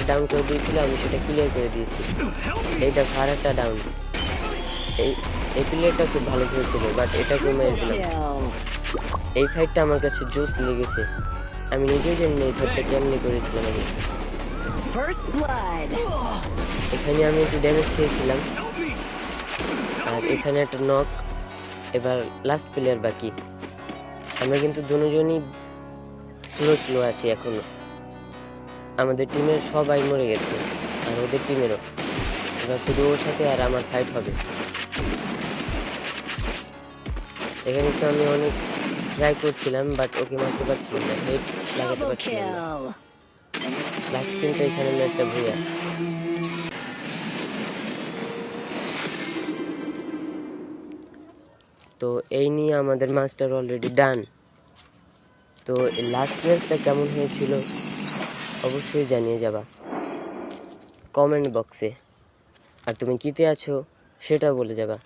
Down করে দিয়েছিল, আমি সেটা ক্লিয়ার করে দিয়েছি। এই দেখো আর একটা ডাউন। এই প্লেয়ারটা খুব ভালো খেলছিল, বাট এটাকে মেরে দিলাম। এই ফাইটটা আমার কাছে জোস লেগেছে, আমি নিজেও জানি না এই ফাইটটা কেমনি করেছিলাম আমি। এখানে আমি একটু ড্যামেজ খেয়েছিলাম, আর এখানে একটা নক। এবার লাস্ট প্লেয়ার বাকি। আমরা কিন্তু দুজনই স্লো আছি এখনো। আমাদের টিমের সবাই মরে গেছে, আর ওদের টিমেরও। এবার শুধু ওর সাথে আর আমার ফাইট হবে। এখানে তো আমি অনেক ট্রাই করছিলাম, বাট ওকে মারতে পারছিলাম না, হেড লাগাতে পারছিলাম না। লাস্ট কিন্তু এখানে ম্যাচটা ভুইয়া। তো এই নিয়ে আমাদের মাস্টার অলরেডি ডান। তো এই লাস্ট ম্যাচটা কেমন হয়েছিল অবশ্যই জানিয়ে যাবা কমেন্ট বক্সে, আর তুমি কিতে আছো সেটা বলে যাবা।